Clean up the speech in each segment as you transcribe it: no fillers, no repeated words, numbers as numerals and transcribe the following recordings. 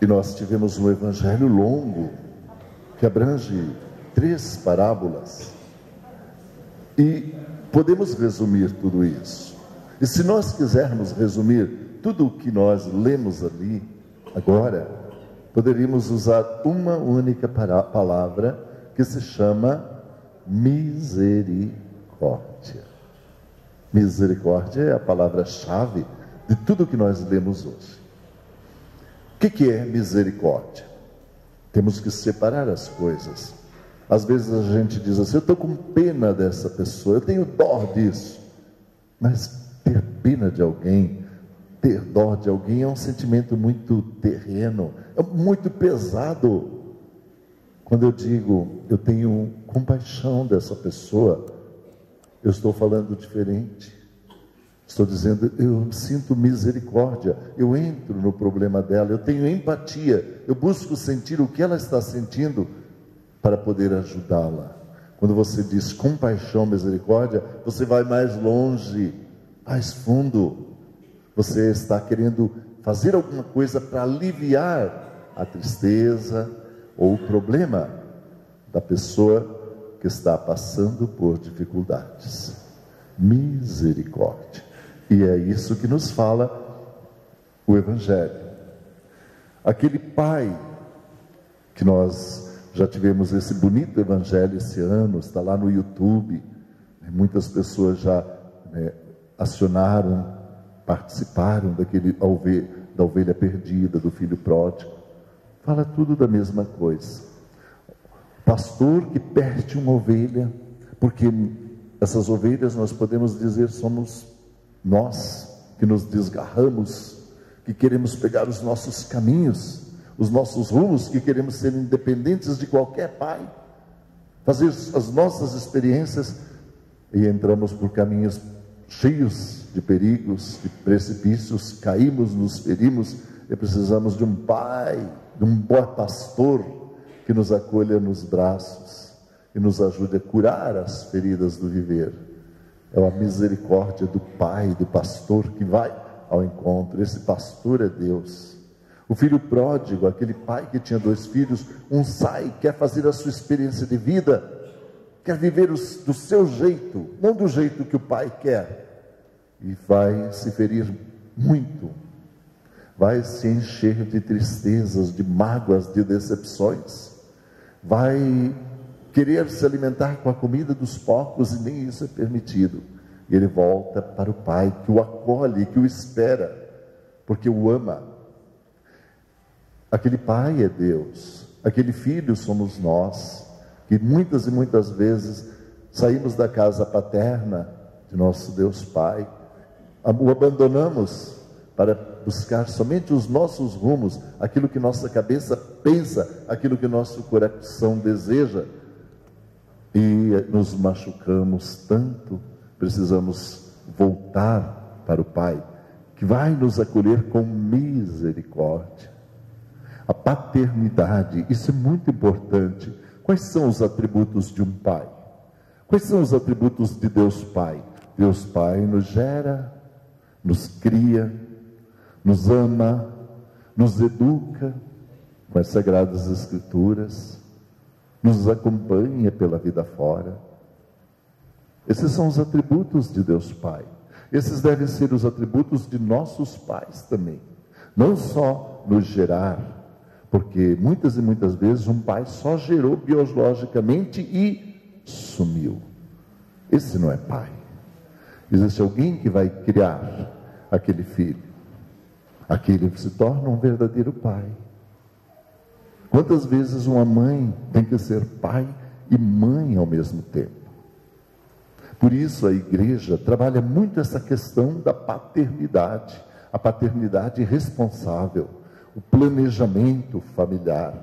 E nós tivemos um evangelho longo, que abrange 3 parábolas. E podemos resumir tudo isso. E se nós quisermos resumir tudo o que nós lemos ali, agora, poderíamos usar uma única palavra que se chama misericórdia. Misericórdia é a palavra-chave de tudo que nós lemos hoje. O que é misericórdia? Temos que separar as coisas. Às vezes a gente diz assim: eu estou com pena dessa pessoa, eu tenho dó disso. Mas ter pena de alguém, ter dó de alguém é um sentimento muito terreno, é muito pesado. Quando eu digo eu tenho compaixão dessa pessoa, eu estou falando diferente. Estou dizendo, eu sinto misericórdia, eu entro no problema dela, eu tenho empatia, eu busco sentir o que ela está sentindo para poder ajudá-la. Quando você diz compaixão, misericórdia, você vai mais longe, mais fundo. Você está querendo fazer alguma coisa para aliviar a tristeza ou o problema da pessoa que está passando por dificuldades. Misericórdia. E é isso que nos fala o Evangelho. Aquele pai que nós já tivemos esse bonito Evangelho esse ano, está lá no YouTube, muitas pessoas já acionaram, participaram da ovelha perdida, do filho pródigo. Fala tudo da mesma coisa. O pastor que perde uma ovelha, porque essas ovelhas nós podemos dizer somos nós, que nos desgarramos, que queremos pegar os nossos caminhos, os nossos rumos, que queremos ser independentes de qualquer pai, fazer as nossas experiências, e entramos por caminhos cheios de perigos, de precipícios, caímos, nos ferimos, e precisamos de um pai, de um bom pastor, que nos acolha nos braços, e nos ajude a curar as feridas do viver. É a misericórdia do pai, do pastor, que vai ao encontro. Esse pastor é Deus. O filho pródigo, aquele pai que tinha 2 filhos, um sai, quer fazer a sua experiência de vida, quer viver do seu jeito, não do jeito que o pai quer, e vai se ferir muito, vai se encher de tristezas, de mágoas, de decepções, vai querer se alimentar com a comida dos porcos, e nem isso é permitido. E ele volta para o pai, que o acolhe, que o espera, porque o ama. Aquele pai é Deus, aquele filho somos nós, que muitas e muitas vezes saímos da casa paterna de nosso Deus Pai, o abandonamos para buscar somente os nossos rumos, aquilo que nossa cabeça pensa, aquilo que nosso coração deseja, e nos machucamos tanto. Precisamos voltar para o Pai, que vai nos acolher com misericórdia. A paternidade, isso é muito importante. Quais são os atributos de um pai? Quais são os atributos de Deus Pai? Deus Pai nos gera, nos cria, nos ama, nos educa com as Sagradas Escrituras, nos acompanha pela vida fora. Esses são os atributos de Deus Pai. Esses devem ser os atributos de nossos pais também. Não só nos gerar, porque muitas e muitas vezes um pai só gerou biologicamente e sumiu. Esse não é pai. Existe alguém que vai criar aquele filho. Aquele se torna um verdadeiro pai. Quantas vezes uma mãe tem que ser pai e mãe ao mesmo tempo? Por isso a igreja trabalha muito essa questão da paternidade, a paternidade responsável, o planejamento familiar.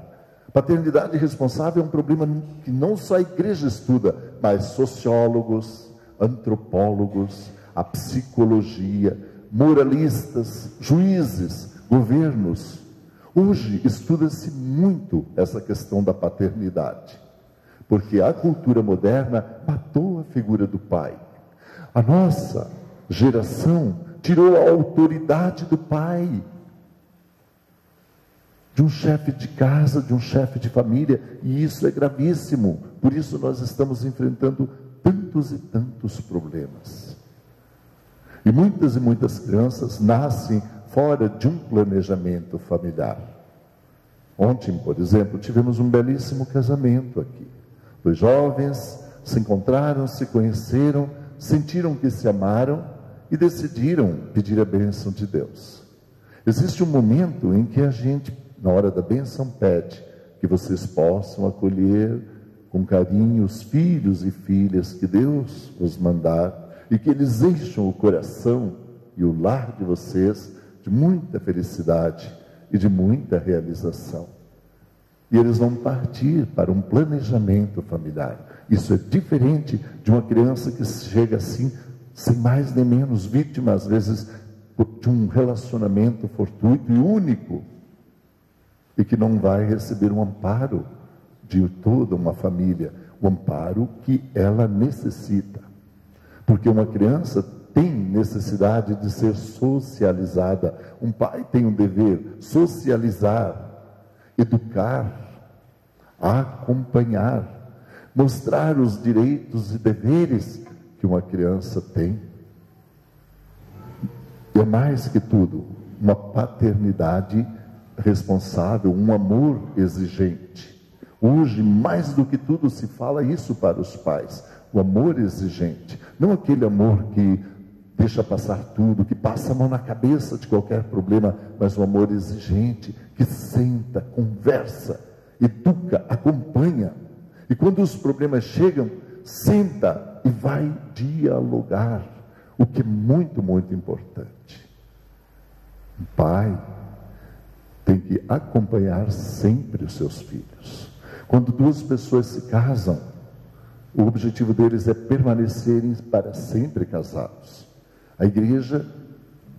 Paternidade responsável é um problema que não só a igreja estuda, mas sociólogos, antropólogos, a psicologia, moralistas, juízes, governos. Hoje estuda-se muito essa questão da paternidade, porque a cultura moderna matou a figura do pai. A nossa geração tirou a autoridade do pai. de um chefe de casa, de um chefe de família, e isso é gravíssimo. Por isso nós estamos enfrentando tantos e tantos problemas. E muitas crianças nascem fora de um planejamento familiar. Ontem, por exemplo, tivemos um belíssimo casamento aqui. 2 jovens se encontraram, se conheceram, sentiram que se amaram e decidiram pedir a bênção de Deus. Existe um momento em que a gente, na hora da bênção, pede que vocês possam acolher com carinho os filhos e filhas que Deus vos mandar e que eles encham o coração e o lar de vocês de muita felicidade e de muita realização. E eles vão partir para um planejamento familiar. Isso é diferente de uma criança que chega assim, sem mais nem menos, vítima às vezes de um relacionamento fortuito e único, e que não vai receber um amparo de toda uma família, o amparo que ela necessita. Porque uma criança tem necessidade de ser socializada. Um pai tem um dever: socializar, educar, acompanhar, mostrar os direitos e deveres que uma criança tem. E é mais que tudo, uma paternidade responsável, um amor exigente. Hoje, mais do que tudo, se fala isso para os pais: o amor exigente. Não aquele amor que deixa passar tudo, que passa a mão na cabeça de qualquer problema, mas o amor exigente, que senta, conversa, educa, acompanha. E quando os problemas chegam, senta e vai dialogar, o que é muito, muito importante. Um pai tem que acompanhar sempre os seus filhos. Quando 2 pessoas se casam, o objetivo deles é permanecerem para sempre casados. A igreja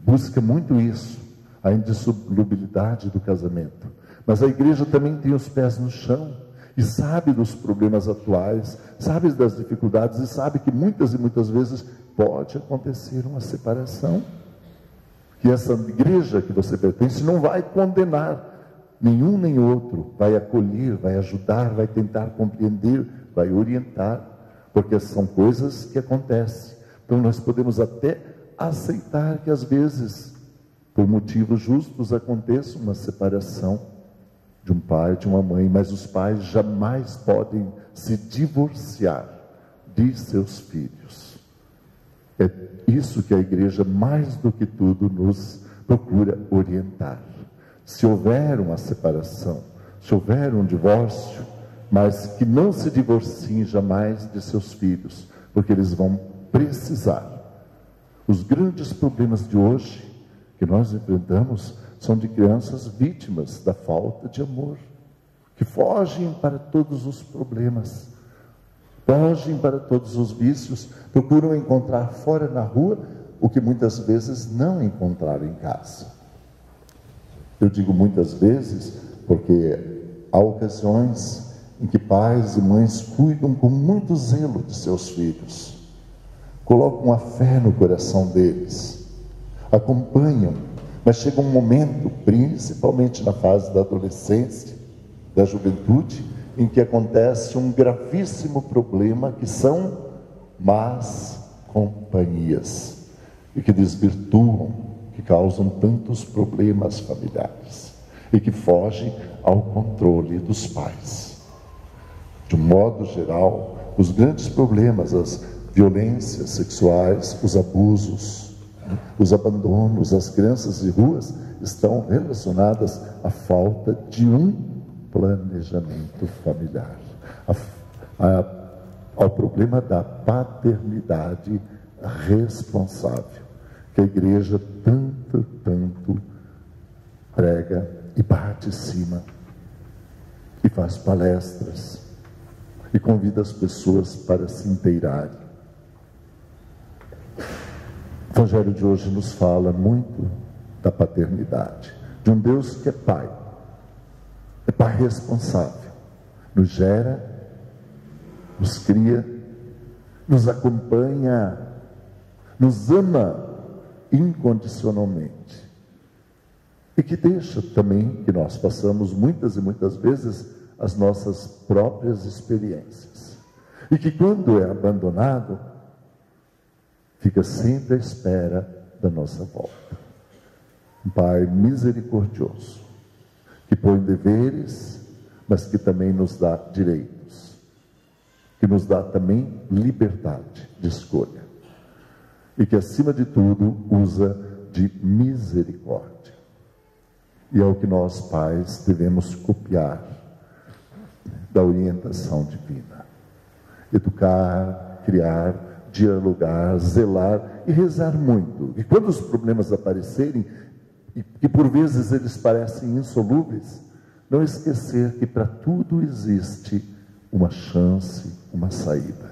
busca muito isso, a indissolubilidade do casamento. Mas a igreja também tem os pés no chão e sabe dos problemas atuais, sabe das dificuldades e sabe que muitas e muitas vezes pode acontecer uma separação. Que essa igreja que você pertence não vai condenar nenhum nem outro, vai acolher, vai ajudar, vai tentar compreender, vai orientar, porque são coisas que acontecem. Então nós podemos até aceitar que às vezes, por motivos justos, aconteça uma separação de um pai, de uma mãe, mas os pais jamais podem se divorciar de seus filhos. É isso que a igreja, mais do que tudo, nos procura orientar. Se houver uma separação, se houver um divórcio, mas que não se divorciem jamais de seus filhos, porque eles vão precisar. Os grandes problemas de hoje que nós enfrentamos são de crianças vítimas da falta de amor, que fogem para todos os problemas, fogem para todos os vícios, procuram encontrar fora na rua o que muitas vezes não encontraram em casa. Eu digo muitas vezes porque há ocasiões em que pais e mães cuidam com muito zelo de seus filhos, colocam a fé no coração deles, acompanham, mas chega um momento, principalmente na fase da adolescência, da juventude, em que acontece um gravíssimo problema, que são más companhias, e que desvirtuam, que causam tantos problemas familiares, e que fogem ao controle dos pais. De um modo geral, os grandes problemas, as violências sexuais, os abusos, os abandonos, as crianças de ruas, estão relacionadas à falta de um planejamento familiar, ao problema da paternidade responsável, que a igreja tanto prega e bate em cima, e faz palestras, e convida as pessoas para se inteirarem. O Evangelho de hoje nos fala muito da paternidade, de um Deus que é Pai responsável, nos gera, nos cria, nos acompanha, nos ama incondicionalmente. e que deixa também que nós passamos muitas e muitas vezes as nossas próprias experiências. E que quando é abandonado, fica sempre à espera da nossa volta. Um Pai misericordioso, que põe deveres, mas que também nos dá direitos, que nos dá também liberdade de escolha, e que acima de tudo usa de misericórdia. E é o que nós, pais, devemos copiar da orientação divina. Educar, criar, dialogar, zelar e rezar muito. E quando os problemas aparecerem, e que por vezes eles parecem insolúveis, não esquecer que para tudo existe uma chance, uma saída.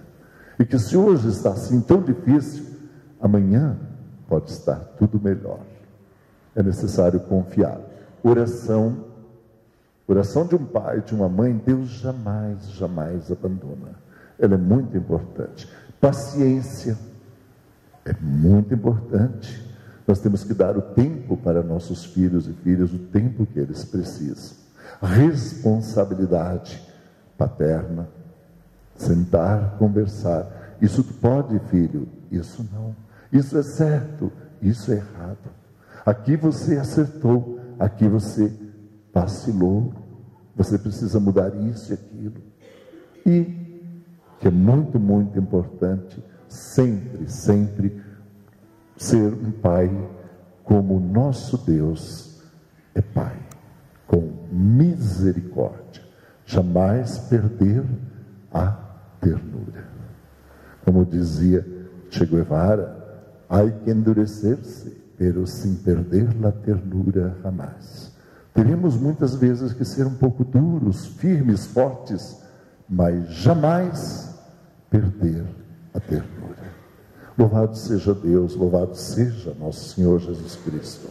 E que se hoje está assim tão difícil, amanhã pode estar tudo melhor. É necessário confiar. Oração de um pai, de uma mãe, Deus jamais, jamais abandona. Ela é muito importante. Paciência é muito importante. Nós temos que dar o tempo para nossos filhos e filhas, o tempo que eles precisam. Responsabilidade paterna, sentar, conversar. Isso tu pode, filho, isso não. Isso é certo, isso é errado. Aqui você acertou, aqui você vacilou. Você precisa mudar isso e aquilo. E, que é muito, muito importante, sempre, sempre ser um pai como o nosso Deus é Pai, com misericórdia, jamais perder a ternura. Como dizia Che Guevara, hay que endurecer-se, pero sin perder la ternura jamás. Teremos muitas vezes que ser um pouco duros, firmes, fortes, mas jamais perder a ternura. Louvado seja Deus, louvado seja nosso Senhor Jesus Cristo.